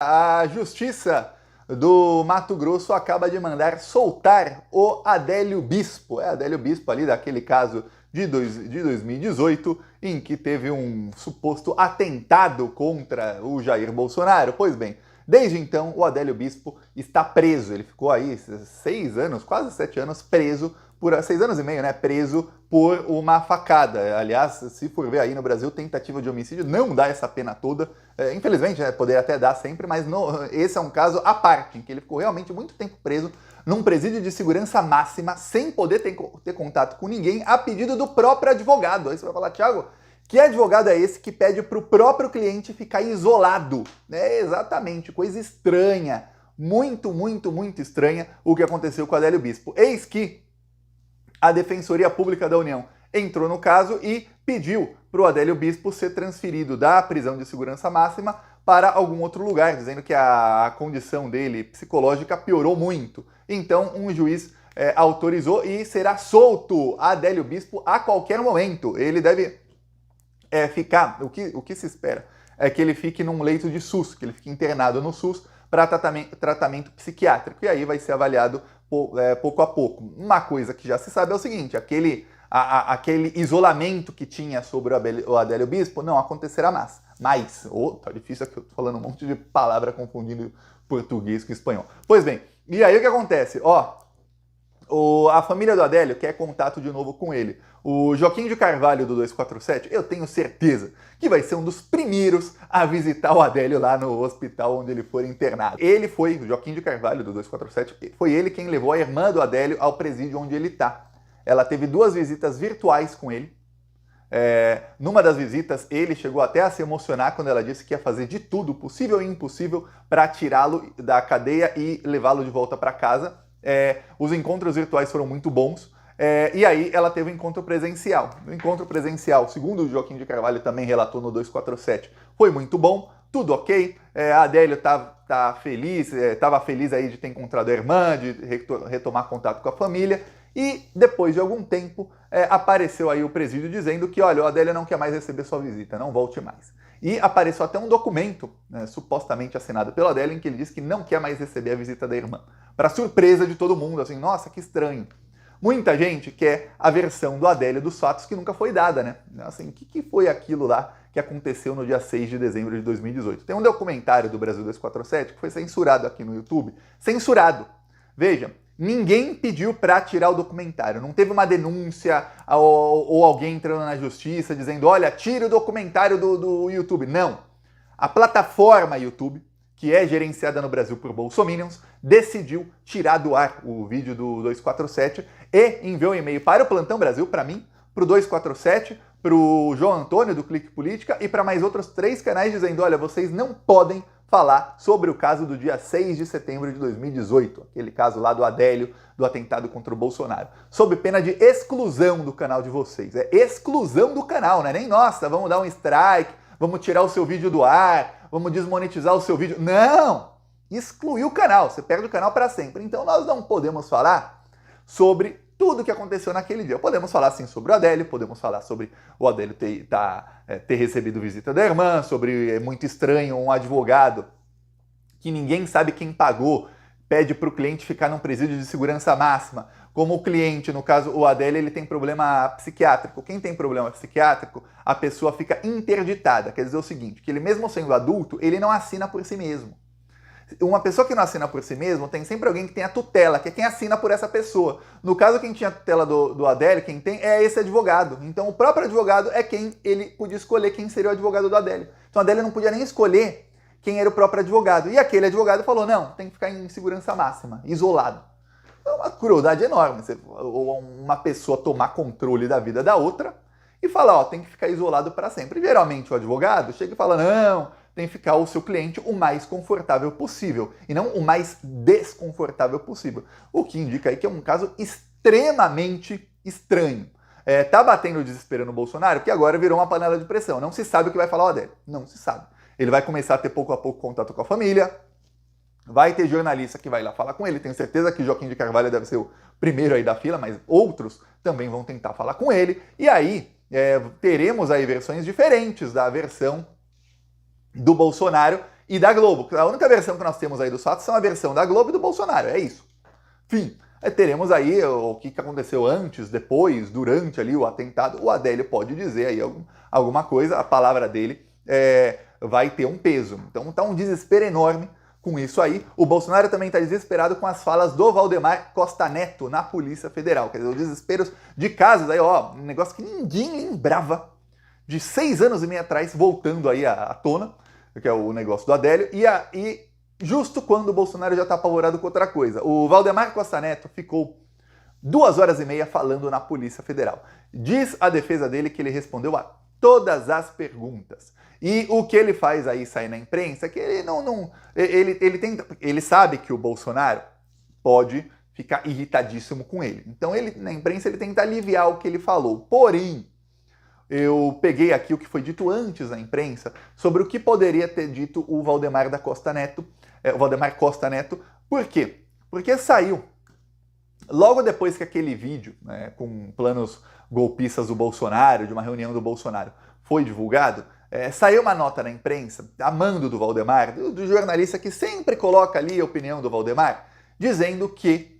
A Justiça do Mato Grosso acaba de mandar soltar o Adélio Bispo. É Adélio Bispo ali daquele caso de 2018, em que teve um suposto atentado contra o Jair Bolsonaro. Pois bem, desde então o Adélio Bispo está preso. Ele ficou aí 6 anos, quase 7 anos preso, por 6 anos e meio, né? Preso por uma facada. Aliás, se for ver aí no Brasil, tentativa de homicídio não dá essa pena toda. Infelizmente, né, poderia até dar sempre, mas esse é um caso à parte, em que ele ficou realmente muito tempo preso num presídio de segurança máxima, sem poder ter contato com ninguém, a pedido do próprio advogado. Aí você vai falar, Thiago, que advogado é esse que pede para o próprio cliente ficar isolado? É exatamente, coisa estranha, muito estranha o que aconteceu com o Adélio Bispo. Eis que a Defensoria Pública da União entrou no caso e pediu para o Adélio Bispo ser transferido da prisão de segurança máxima para algum outro lugar, dizendo que a condição dele psicológica piorou muito. Então, um juiz autorizou e será solto Adélio Bispo a qualquer momento. Ele deve ficar, o que se espera é que ele fique num leito de SUS, que ele fique internado no SUS para tratamento psiquiátrico, e aí vai ser avaliado pouco a pouco. Uma coisa que já se sabe é o seguinte, aquele isolamento que tinha sobre o Adélio Bispo não acontecerá mais. Tá difícil aqui, eu tô falando um monte de palavra confundindo português com espanhol. Pois bem, e aí o que acontece? A família do Adélio quer contato de novo com ele. O Joaquim de Carvalho do 247, eu tenho certeza que vai ser um dos primeiros a visitar o Adélio lá no hospital onde ele for internado. O Joaquim de Carvalho do 247, foi ele quem levou a irmã do Adélio ao presídio onde ele está. Ela teve 2 visitas virtuais com ele. Numa das visitas, ele chegou até a se emocionar quando ela disse que ia fazer de tudo, possível e impossível, para tirá-lo da cadeia e levá-lo de volta para casa. Os encontros virtuais foram muito bons. E aí ela teve um encontro presencial. O encontro presencial, segundo o Joaquim de Carvalho também relatou no 247, foi muito bom, tudo ok. A Adélio estava feliz aí de ter encontrado a irmã, de retomar contato com a família. E depois de algum tempo apareceu aí o presídio dizendo que, olha, o Adélio não quer mais receber sua visita, não volte mais. E apareceu até um documento, supostamente assinado pelo Adélio, em que ele diz que não quer mais receber a visita da irmã. Para surpresa de todo mundo, assim, nossa, que estranho. Muita gente quer a versão do Adélio dos fatos que nunca foi dada, né? Assim, o que foi aquilo lá que aconteceu no dia 6 de dezembro de 2018? Tem um documentário do Brasil 247 que foi censurado aqui no YouTube. Censurado! Veja, ninguém pediu para tirar o documentário. Não teve uma denúncia ou alguém entrando na justiça dizendo, olha, tire o documentário do YouTube. Não. A plataforma YouTube, que é gerenciada no Brasil por bolsominions, decidiu tirar do ar o vídeo do 247 e enviou um e-mail para o Plantão Brasil, para mim, para o 247, para o João Antônio do Clique Política e para mais outros 3 canais dizendo, olha, vocês não podem falar sobre o caso do dia 6 de setembro de 2018, aquele caso lá do Adélio, do atentado contra o Bolsonaro, sob pena de exclusão do canal de vocês. É exclusão do canal, não é nem nossa, vamos dar um strike, vamos tirar o seu vídeo do ar, vamos desmonetizar o seu vídeo. Não! Excluir o canal, você perde o canal para sempre. Então nós não podemos falar sobre tudo o que aconteceu naquele dia. Podemos falar sim sobre o Adélio, podemos falar sobre o Adélio ter recebido visita da irmã, sobre muito estranho um advogado que ninguém sabe quem pagou, pede para o cliente ficar num presídio de segurança máxima. Como o cliente, no caso o Adélio, ele tem problema psiquiátrico. Quem tem problema psiquiátrico, a pessoa fica interditada. Quer dizer o seguinte, que ele mesmo sendo adulto, ele não assina por si mesmo. Uma pessoa que não assina por si mesmo, tem sempre alguém que tem a tutela, que é quem assina por essa pessoa. No caso, quem tinha a tutela do Adélio, quem tem, é esse advogado. Então, o próprio advogado é quem ele podia escolher quem seria o advogado do Adélio. Então, o Adélio não podia nem escolher quem era o próprio advogado. E aquele advogado falou, não, tem que ficar em segurança máxima, isolado. É uma crueldade enorme. Uma pessoa tomar controle da vida da outra e falar, ó, tem que ficar isolado para sempre. E, geralmente, o advogado chega e fala, não, tem que ficar o seu cliente o mais confortável possível e não o mais desconfortável possível. O que indica aí que é um caso extremamente estranho. Tá batendo o desespero no Bolsonaro, que agora virou uma panela de pressão. Não se sabe o que vai falar o Adélio. Não se sabe. Ele vai começar a ter pouco a pouco contato com a família, vai ter jornalista que vai lá falar com ele. Tenho certeza que Joaquim de Carvalho deve ser o primeiro aí da fila, mas outros também vão tentar falar com ele. E aí teremos aí versões diferentes da versão do Bolsonaro, e da Globo. A única versão que nós temos aí dos fatos são a versão da Globo e do Bolsonaro, é isso. Enfim, teremos aí o que aconteceu antes, depois, durante ali o atentado. O Adélio pode dizer aí alguma coisa, a palavra dele vai ter um peso. Então tá um desespero enorme com isso aí. O Bolsonaro também está desesperado com as falas do Valdemar Costa Neto na Polícia Federal. Quer dizer, os desesperos de casos aí, ó, um negócio que ninguém lembrava de 6 anos e meio atrás, voltando aí à tona, que é o negócio do Adélio, e justo quando o Bolsonaro já está apavorado com outra coisa. O Valdemar Costa Neto ficou 2 horas e meia falando na Polícia Federal. Diz a defesa dele que ele respondeu a todas as perguntas. E o que ele faz aí sair na imprensa é que ele sabe que o Bolsonaro pode ficar irritadíssimo com ele. Então na imprensa ele tenta aliviar o que ele falou. Porém, eu peguei aqui o que foi dito antes na imprensa sobre o que poderia ter dito o Valdemar Costa Neto. Por quê? Porque saiu logo depois que aquele vídeo, né, com planos golpistas do Bolsonaro, de uma reunião do Bolsonaro, foi divulgado. Saiu uma nota na imprensa, a mando do Valdemar, do jornalista que sempre coloca ali a opinião do Valdemar, dizendo que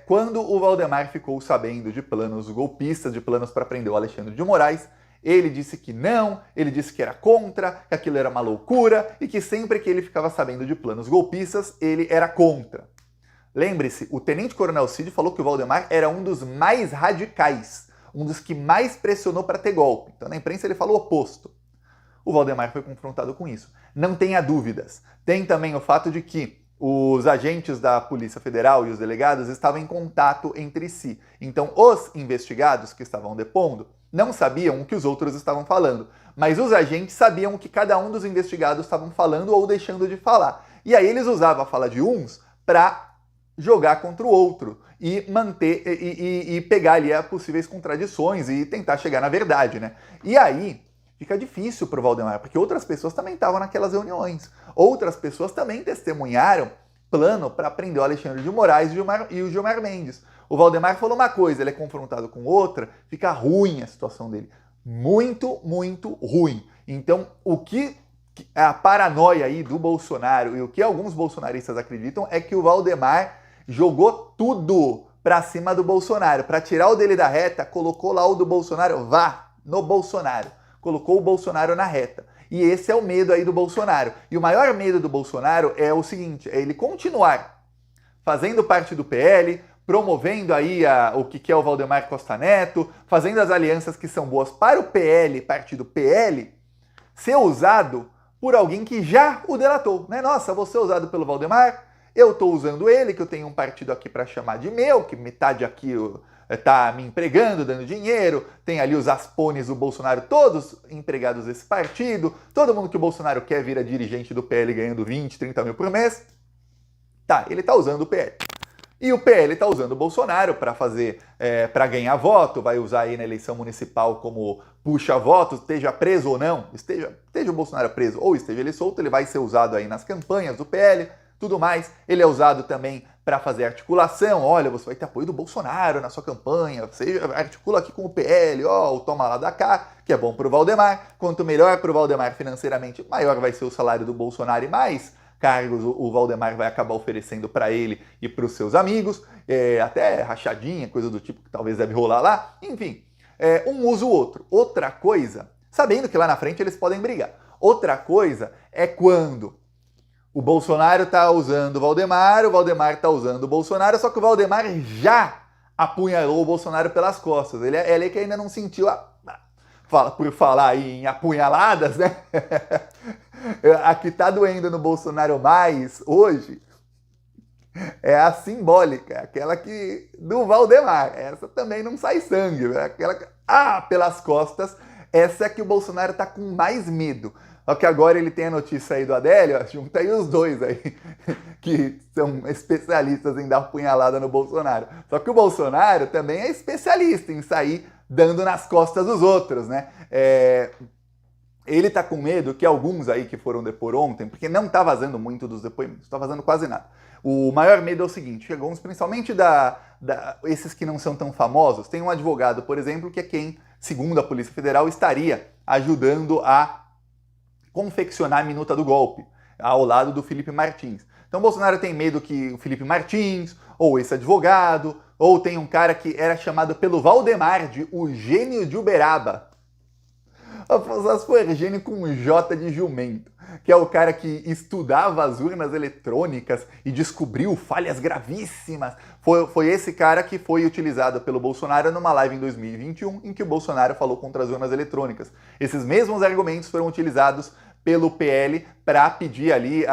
quando o Valdemar ficou sabendo de planos golpistas, de planos para prender o Alexandre de Moraes, ele disse que não, ele disse que era contra, que aquilo era uma loucura e que sempre que ele ficava sabendo de planos golpistas, ele era contra. Lembre-se, o tenente-coronel Cid falou que o Valdemar era um dos mais radicais, um dos que mais pressionou para ter golpe. Então na imprensa ele falou o oposto. O Valdemar foi confrontado com isso. Não tenha dúvidas. Tem também o fato de que os agentes da Polícia Federal e os delegados estavam em contato entre si. Então os investigados que estavam depondo não sabiam o que os outros estavam falando, mas os agentes sabiam o que cada um dos investigados estavam falando ou deixando de falar. E aí eles usavam a fala de uns para jogar contra o outro e manter e pegar ali as possíveis contradições e tentar chegar na verdade, né? E aí fica difícil para o Valdemar, porque outras pessoas também estavam naquelas reuniões. Outras pessoas também testemunharam plano para prender o Alexandre de Moraes e o Gilmar Mendes. O Valdemar falou uma coisa, ele é confrontado com outra, fica ruim a situação dele. Muito, muito ruim. Então, o que a paranoia aí do Bolsonaro e o que alguns bolsonaristas acreditam é que o Valdemar jogou tudo para cima do Bolsonaro. Para tirar o dele da reta, colocou lá o do Bolsonaro, vá no Bolsonaro. Colocou o Bolsonaro na reta. E esse é o medo aí do Bolsonaro. E o maior medo do Bolsonaro é o seguinte, é ele continuar fazendo parte do PL, promovendo aí o que é o Valdemar Costa Neto, fazendo as alianças que são boas para o PL, partido PL, ser usado por alguém que já o delatou, né? Nossa, vou ser usado pelo Valdemar, eu estou usando ele, que eu tenho um partido aqui para chamar de meu, que metade aqui está me empregando, dando dinheiro, tem ali os aspones do Bolsonaro, todos empregados desse partido, todo mundo que o Bolsonaro quer vira dirigente do PL ganhando 20, 30 mil por mês. Tá, ele está usando o PL. E o PL está usando o Bolsonaro para para ganhar voto, vai usar aí na eleição municipal como puxa-votos, esteja preso ou não, esteja o Bolsonaro preso ou esteja ele solto, ele vai ser usado aí nas campanhas do PL, tudo mais. Ele é usado também para fazer articulação. Olha, você vai ter apoio do Bolsonaro na sua campanha, você articula aqui com o PL, ó, o toma lá da cá, que é bom para o Valdemar. Quanto melhor para o Valdemar financeiramente, maior vai ser o salário do Bolsonaro e mais cargos o Valdemar vai acabar oferecendo para ele e para os seus amigos, até rachadinha, coisa do tipo que talvez deve rolar lá. Enfim, um usa o outro. Outra coisa, sabendo que lá na frente eles podem brigar. Outra coisa é quando o Bolsonaro está usando o Valdemar está usando o Bolsonaro, só que o Valdemar já apunhalou o Bolsonaro pelas costas. Ele é que ainda não sentiu por falar aí em apunhaladas, né? A que tá doendo no Bolsonaro mais hoje é a simbólica, aquela que do Valdemar. Essa também não sai sangue, né? Aquela que, pelas costas, essa é que o Bolsonaro tá com mais medo. Só que agora ele tem a notícia aí do Adélio, junta aí os dois aí, que são especialistas em dar punhalada no Bolsonaro. Só que o Bolsonaro também é especialista em sair dando nas costas dos outros, né? Ele tá com medo que alguns aí que foram depor ontem, porque não tá vazando muito dos depoimentos, tá vazando quase nada. O maior medo é o seguinte, alguns, principalmente esses que não são tão famosos, tem um advogado, por exemplo, que é quem, segundo a Polícia Federal, estaria ajudando a confeccionar a minuta do golpe. ao lado do Felipe Martins. Então Bolsonaro tem medo que o Felipe Martins, ou esse advogado, ou tem um cara que era chamado pelo Valdemar de o gênio de Uberaba. Afonso foi gênio com um J de jumento, que é o cara que estudava as urnas eletrônicas e descobriu falhas gravíssimas. Foi esse cara que foi utilizado pelo Bolsonaro numa live em 2021, em que o Bolsonaro falou contra as urnas eletrônicas. Esses mesmos argumentos foram utilizados pelo PL para pedir ali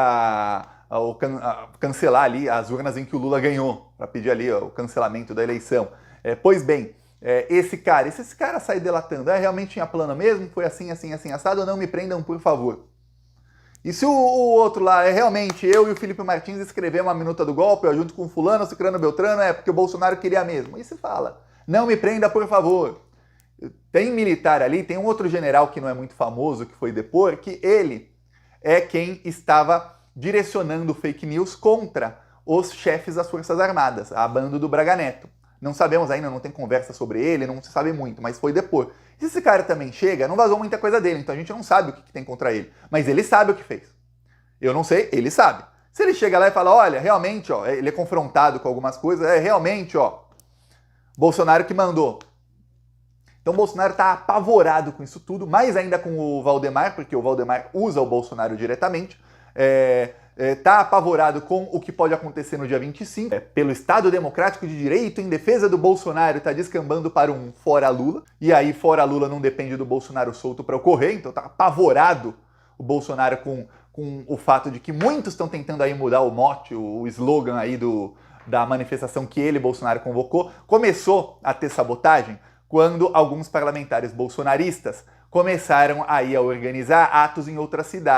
cancelar ali as urnas em que o Lula ganhou, para pedir ali o cancelamento da eleição. Pois bem, esse cara sai delatando, realmente tinha plano mesmo, foi assim, assim, assim, assado, não me prendam, por favor. E se o outro lá realmente eu e o Felipe Martins escrevemos a minuta do golpe, junto com fulano, ciclano, beltrano, porque o Bolsonaro queria mesmo. E se fala, não me prenda, por favor. Tem militar ali, tem um outro general que não é muito famoso, que foi depor, que ele é quem estava direcionando fake news contra os chefes das Forças Armadas, a banda do Braga Neto. Não sabemos ainda, não tem conversa sobre ele, não se sabe muito, mas foi depor. Se esse cara também chega, não vazou muita coisa dele, então a gente não sabe o que tem contra ele. Mas ele sabe o que fez. Eu não sei, ele sabe. Se ele chega lá e fala, olha, realmente, ele é confrontado com algumas coisas, realmente, Bolsonaro que mandou. Então o Bolsonaro está apavorado com isso tudo, mais ainda com o Valdemar, porque o Valdemar usa o Bolsonaro diretamente. Está apavorado com o que pode acontecer no dia 25. Pelo Estado Democrático de Direito, em defesa do Bolsonaro, está descambando para um fora Lula. E aí, fora Lula não depende do Bolsonaro solto para ocorrer, então está apavorado o Bolsonaro com o fato de que muitos estão tentando aí mudar o mote, o slogan aí da manifestação que ele, Bolsonaro, convocou. Começou a ter sabotagem quando alguns parlamentares bolsonaristas começaram aí a organizar atos em outras cidades.